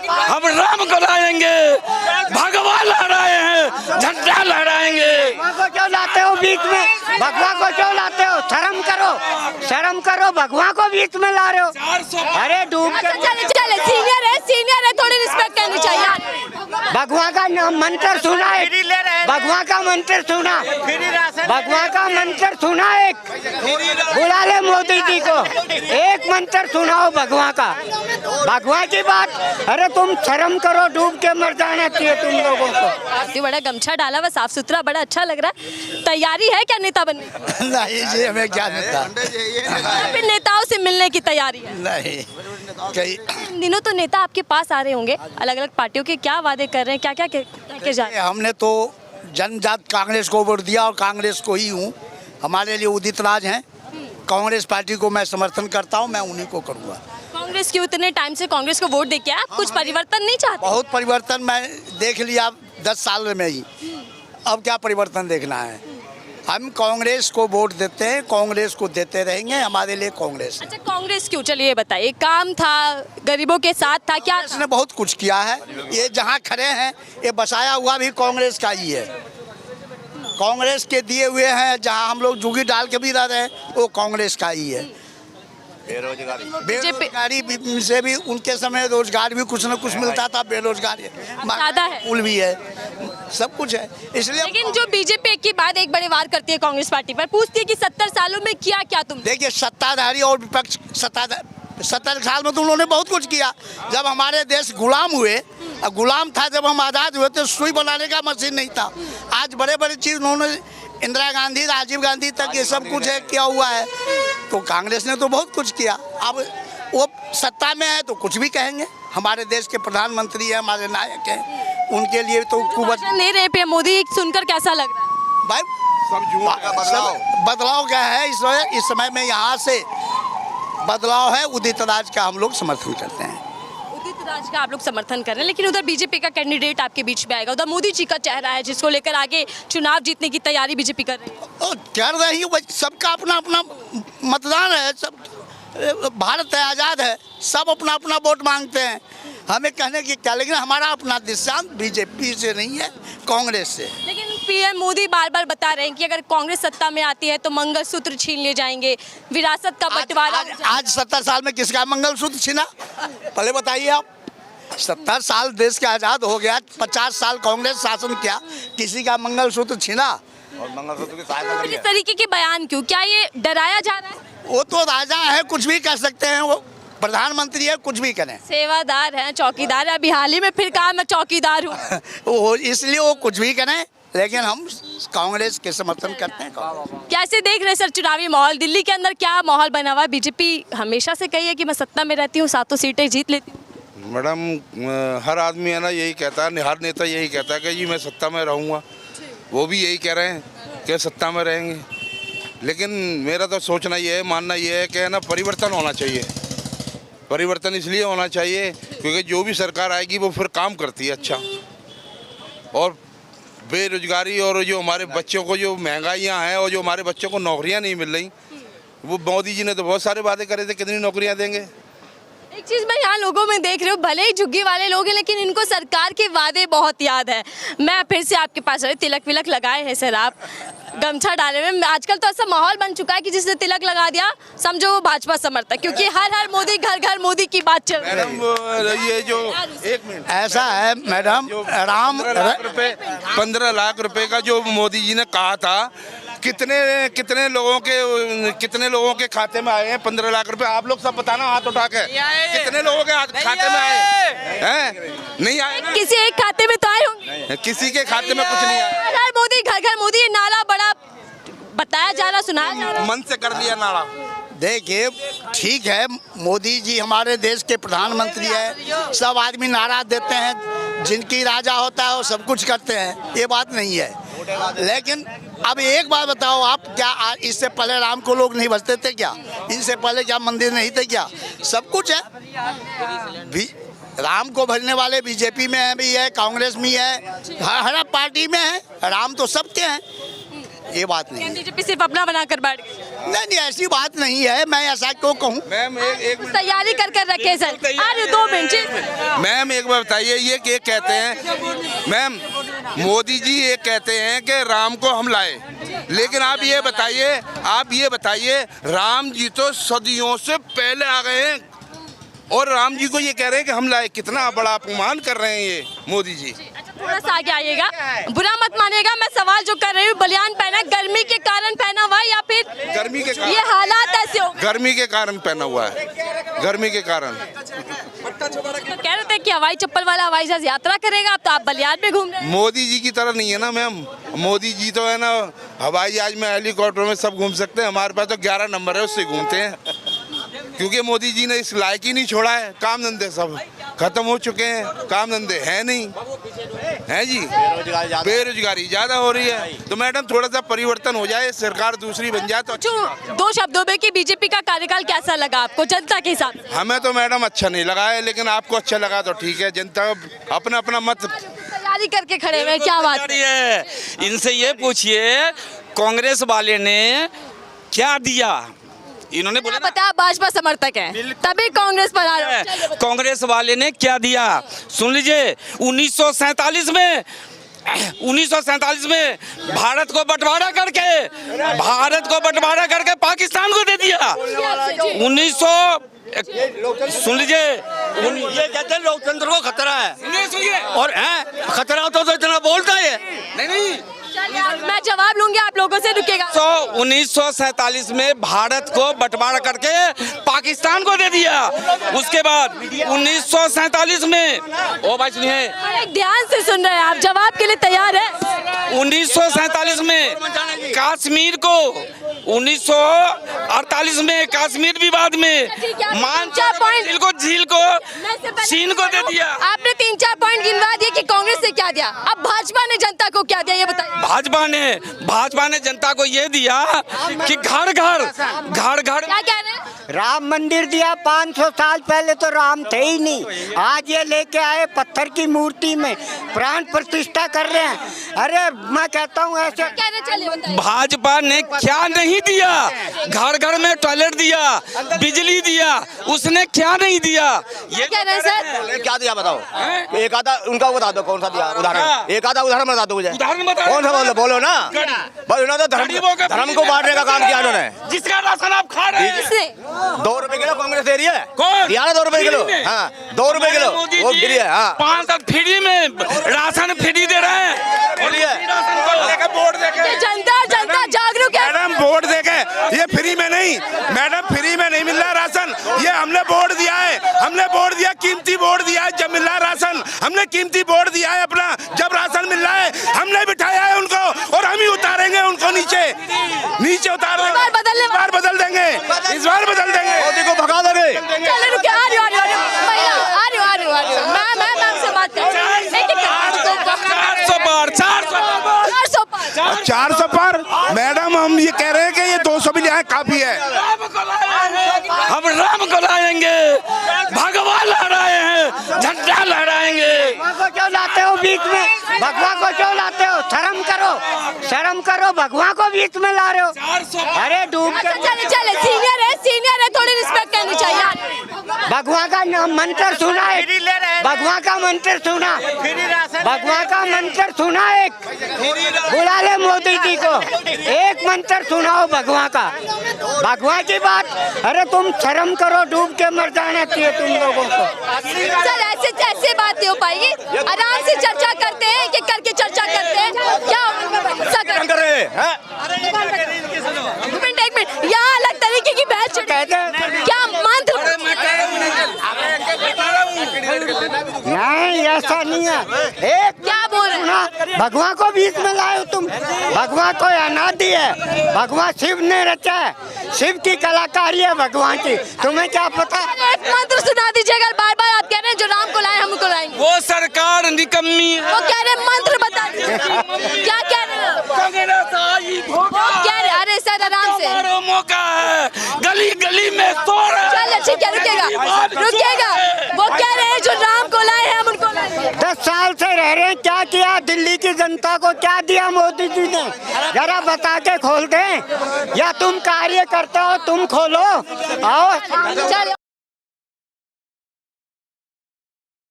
हम राम को लाएंगे, भगवान लहराए हैं, झंडा लहराएंगे। भगवा को क्यों लाते हो बीच में? भगवा को क्यों लाते हो? शर्म करो, शर्म करो, भगवा को बीच में ला रहे हो। अरे डूब के चले चले, सीनियर है, थोड़ी रिस्पेक्ट करनी चाहिए। भगवा का मंत्र सुना है, भगवा का मंत्र सुना, भगवा का मंत्र सुना। एक बुला ले मोदी जी को, एक मंत्र सुनाओ भगवा का, भगवा की बात। अरे तुम शर्म करो, डूब के मर जाना चाहिए तुम लोगों को। काफी बड़ा गमछा डाला हुआ, साफ सुथरा, बड़ा अच्छा लग रहा है। तैयारी है क्या नेता बनने की? नहीं जी, हमें क्या नेता, या फिर नेताओं से मिलने की तैयारी है? नहीं कहीं। इन दिनों तो नेता आपके पास आ रहे होंगे, अलग अलग पार्टियों के क्या वादे कर रहे हैं, क्या क्या कह के जा रहे हैं? हमने तो जनजात कांग्रेस को वोट दिया और कांग्रेस को ही हूँ। हमारे लिए उदित राज हैं, कांग्रेस पार्टी को मैं समर्थन करता हूँ, मैं उन्हीं को करूँगा। कांग्रेस के उतने टाइम से कांग्रेस को वोट देके आप कुछ परिवर्तन नहीं चाहते? बहुत परिवर्तन मैं देख लिया 10 साल में ही, अब क्या परिवर्तन देखना है। हम कांग्रेस को वोट देते हैं, कांग्रेस को देते रहेंगे, हमारे लिए कांग्रेस है। अच्छा, कांग्रेस क्यों? चलिए बताइए, काम था, गरीबों के साथ था, क्या था? इसने बहुत कुछ किया है। ये जहाँ खड़े हैं, ये बसाया हुआ भी कांग्रेस का ही है, कांग्रेस के दिए हुए हैं। जहाँ हम लोग जुगी डाल के भी रह रहे हैं, वो कांग्रेस का ही है। बेरोजगारी से भी उनके समय रोजगार भी कुछ न कुछ मिलता था, बेरोजगारी ज़्यादा है, पुल भी है, सब कुछ है। इसलिए लेकिन जो बीजेपी की बात एक बड़े वार करती है कांग्रेस पार्टी पर, पूछती है कि 70 सालों में किया क्या तुम? देखिए, सत्ताधारी और विपक्ष 70 साल में तो उन्होंने बहुत कुछ किया। जब हमारे देश गुलाम हुए, गुलाम था, जब हम आज़ाद हुए तो सुई बनाने का मशीन नहीं था। आज बड़े बड़े चीज़ उन्होंने, इंदिरा गांधी, राजीव गांधी तक ये सब कुछ है किया हुआ है। तो कांग्रेस ने तो बहुत कुछ किया। अब वो सत्ता में है तो कुछ भी कहेंगे। हमारे देश के प्रधानमंत्री हैं, हमारे नायक हैं, उनके लिए तो कुवत नहीं रहे पे मोदी, सुनकर कैसा लग रहा है? भाई सब बदलाव क्या है इस समय में, यहाँ से बदलाव है। उदित राज का हम लोग समर्थन करते हैं। उदित राज का आप लोग समर्थन कर रहे हैं, लेकिन उधर बीजेपी का कैंडिडेट आपके बीच में आएगा, उधर मोदी जी का चेहरा है जिसको लेकर आगे चुनाव जीतने की तैयारी बीजेपी कर रही है। कर रही है, सबका अपना अपना मतदान है, सब भारत है, आज़ाद है, सब अपना अपना वोट मांगते हैं। हमें कहने की क्या, लेकिन हमारा अपना दिशांत बीजेपी से नहीं है, कांग्रेस से। लेकिन पीएम मोदी बार बार बता रहे हैं कि अगर कांग्रेस सत्ता में आती है तो मंगलसूत्र छीन लिए जाएंगे, विरासत का बंटवारा। आज 70 साल में किसका मंगलसूत्र छीना, पहले बताइए आप। 70 साल देश के आज़ाद हो गया, 50 साल कांग्रेस शासन किया, किसी का मंगलसूत्र छीना? और मंगलसूत्र की सहायता करिए। इस तरीके के बयान क्यों? क्या ये डराया जा रहा है? वो तो राजा है, कुछ भी कर सकते हैं, वो प्रधानमंत्री है, कुछ भी करें। सेवादार हैं, चौकीदार है, अभी हाल ही में फिर कहा मैं चौकीदार हूँ। वो इसलिए वो कुछ भी करें, लेकिन हम कांग्रेस के समर्थन करते हैं। कैसे देख रहे हैं सर चुनावी माहौल? दिल्ली के अंदर क्या माहौल बना हुआ है? बीजेपी हमेशा से कही है कि मैं सत्ता में रहती हूँ, 7 सीटें जीत लेती हूँ। मैडम, हर आदमी है ना यही कहता है, हर नेता यही कहता है कि जी मैं सत्ता में रहूँगा। वो भी यही कह रहे हैं कि सत्ता में रहेंगे, लेकिन मेरा तो सोचना ये है, मानना ये है कि है ना परिवर्तन होना चाहिए। परिवर्तन इसलिए होना चाहिए क्योंकि जो भी सरकार आएगी वो फिर काम करती है अच्छा। और बेरोजगारी और जो हमारे बच्चों को जो महंगाइयाँ हैं और जो हमारे बच्चों को नौकरियाँ नहीं मिल रही, वो मोदी जी ने तो बहुत सारे वादे करे थे, कितनी नौकरियाँ देंगे। एक चीज़ मैं यहाँ लोगों में देख रही हूँ, भले ही झुग्गी वाले लोग हैं लेकिन इनको सरकार के वादे बहुत याद है। मैं फिर से आपके पास आई, तिलक विलक लगाए हैं सर आप, गमछा डाले हुए। आजकल तो ऐसा माहौल बन चुका है कि जिसने तिलक लगा दिया समझो वो भाजपा समर्थक, क्योंकि हर हर मोदी, घर घर मोदी की बात चल रही है। मैडम, ये जो 1 मिनट ऐसा है मैडम, राम 15 लाख रुपए का जो मोदी जी ने कहा था, कितने लोगों के खाते में आए हैं 15 लाख रुपए? आप लोग सब बताना हाथ उठा के, कितने लोगों के खाते में आए हैं? नहीं आए ना? किसी एक खाते में तो आए होंगे, किसी के खाते में कुछ नहीं आया। हर हर मोदी, घर घर मोदी, ये नारा बड़ा बताया जा रहा, सुनाया जा रहा। मन से कर दिया नारा। देखिए, ठीक है, मोदी जी हमारे देश के प्रधानमंत्री हैं, सब आदमी नारा देते हैं, जिनकी राजा होता है वो सब कुछ करते हैं, ये बात नहीं है। लेकिन अब एक बात बताओ आप, क्या इससे पहले राम को लोग नहीं भजते थे क्या? इनसे पहले क्या मंदिर नहीं थे क्या? सब कुछ है। राम को भजने वाले बीजेपी में भी है, कांग्रेस में है, हर पार्टी में है। राम तो सबके हैं, ये बात नहीं है। बीजेपी सिर्फ अपना बनाकर बैठ गई। नहीं ऐसी बात नहीं है, मैं ऐसा क्यों कहूँ। मैम एक मिनट तैयारी कर कर रखे सर। अरे 2 मिनट जी। मैम एक बार बताइए, ये कहते हैं मैम, मोदी जी ये कहते हैं कि राम को हम लाए, लेकिन आप ये बताइए राम जी तो सदियों से पहले आ गए हैं और राम जी को ये कह रहे हैं कि हम लाए। कितना बड़ा अपमान कर रहे हैं ये मोदी जी। थोड़ा सा आगे आइएगा, बुरा मत मानिएगा, मैं सवाल जो कर रही हूँ, बलियान पहना गर्मी के कारण पहना हुआ या फिर गर्मी के कारण, ये हालात ऐसे हो गर्मी के कारण पहना हुआ है, गर्मी के कारण। तो कह रहे थे कि हवाई चप्पल वाला हवाई जहाज यात्रा करेगा, अब तो आप बलियान में घूम रहे हैं। मोदी जी की तरह नहीं है ना मैम, मोदी जी तो है ना हवाई जहाज में हेलीकॉप्टर में सब घूम सकते हैं, हमारे पास तो 11 नंबर है उससे घूमते हैं, क्योंकि मोदी जी ने इस लायक ही नहीं छोड़ा है। काम धंधे सब खत्म हो चुके हैं, काम धंधे हैं नहीं, है जी, बेरोजगारी ज्यादा हो रही है। तो मैडम थोड़ा सा परिवर्तन हो जाए, सरकार दूसरी बन जाए तो अच्छा। 2 शब्दों में कि बीजेपी का कार्यकाल कैसा लगा आपको जनता के हिसाब से? हमें तो मैडम अच्छा नहीं लगा है, लेकिन आपको अच्छा लगा तो ठीक है, जनता अपना अपना मत। तैयारी करके खड़े हुए, क्या बात है? इनसे ये पूछिए कांग्रेस वाले ने क्या दिया। इन्होंने बोला पता है भाजपा समर्थक है तभी कांग्रेस पर आ रहे हैं। कांग्रेस वाले ने क्या दिया सुन लीजिए। 1947 में भारत को बंटवारा करके पाकिस्तान को दे दिया। 1900 सुन लीजिए, ये कहते हैं लोकतंत्र को खतरा है। सुनिए और है खतरा हो तो इतना बोलता है। नहीं चलिए, मैं जवाब लूंगी, आप लोगों से रुकेगा। 1947 में भारत को बंटवारा करके पाकिस्तान को दे दिया। उसके बाद 1947 में, ओ भाई सुनिए, ध्यान से सुन रहे हैं आप, जवाब के लिए तैयार है। 1947 में कश्मीर को, 1948 में कश्मीर विवाद में झील को चीन को दे दिया। आपने 3-4 पॉइंट गिनवा दिए कि कांग्रेस ने क्या दिया, अब भाजपा ने जनता को क्या दिया ये बताइए। भाजपा ने जनता को ये दिया कि घर घर क्या कह रहे हैं? राम मंदिर दिया, 500 साल पहले तो राम थे ही नहीं, आज ये लेके आए पत्थर की मूर्ति में प्राण प्रतिष्ठा कर रहे हैं। अरे मैं कहता हूँ ऐसे कह रहे, चलिए बताइए। भाजपा ने क्या नहीं दिया? घर घर में टॉयलेट दिया, बिजली दिया, उसने क्या नहीं दिया? ये कह रहे हैं सर, क्या दिया बताओ? एक आधा उनका बता दो, कौन सा दिया उदाहरण? एक आधा उदाहरण बता दो मुझे। उदाहरण बताओ। कौन सा बोलो ना भाई। उन्होंने धर्म को बांटने का काम किया उन्होंने। जिसका राशन आप खा रहे हैं। किसने? 2 रुपए किलो कांग्रेस दे रही है। कौन? दिया ना 2 रुपए किलो। हाँ 2 रुपए किलो वो फ्री है। हाँ 5 तक फ्री में राशन फ्री दे रहे हैं। फ्री है। वोट देके जनता जागरूक है। मैडम वोट देके, ये फ्री में नहीं मैडम, फ्री में नहीं मिल रहा राशन। ये हमने वोट दिया है, कीमती वोट दिया है। जब मिल रहा राशन हमने कीमती वोट दिया है अपना। जब राशन मिल रहा है हमने बिठाया है उनको और हम ही उतारेंगे उनको नीचे उतार देंगे। इस बार बदल देंगे। मोदी को भगा देंगे। चलिए रुकिए, आ रही हूँ। मैं आपसे बात कर रही हूँ। 400 पर मैडम हम ये कह रहे हैं कि ये 200 भी लिया है, काफी है। हम राम को लाएंगे, भगवान लहराए हैं, झंडा लहराएंगे। भगवान को क्यों लाते हो बीच में? भगवान को क्यों लाते हो? शर्म करो, भगवान को बीच में ला रहे हो। अरे डूब के चले सीनियर है, थोड़ी रिस्पेक्ट करनी चाहिए। भगवान का मंत्र सुना है, भगवान का मंत्र सुना एक, बुला ले मोदी जी को, एक मंत्र सुनाओ भगवान का, भगवान की बात। अरे तुम शर्म करो, डूब के मर जाना चाहिए तुम लोगों को। सर ऐसे बात नहीं हो पाएगी, आराम से चर्चा करते हैं, कि करके चर्चा करते हैं। क्या कर रहे हैं? एक मिनट, यहाँ अलग तरीके की बहस क्या मंत्र? नहीं ऐसा नहीं है। एक क्या बोल रहे हैं? भगवान को बीच में लाए हो तुम। भगवान को अनादि है, भगवान शिव ने रचा है, शिव की कलाकारी है भगवान की, तुम्हें क्या पता? एक मंत्र सुना दीजिएगा। बार बार आप कह रहे हैं जो राम को लाए हमको लाएंगे। वो सरकार निकम्मी है। वो कह रहे मंत्र बता दीजिए। क्या कह रहे हैं? वो कह रहे, अरे सर आराम से, मौका है, गली में शोर है। चलिए ठीक है, रुकेगा। वो कह रहे हैं जो राम को लाए हैं हम उनको लाएंगे। 10 साल से रह रहे हैं, क्या किया दिल्ली की जनता को, क्या दिया मोदी जी ने, जरा बता के खोल दें, या तुम कार्य करते हो तुम खोलो, आओ। चलो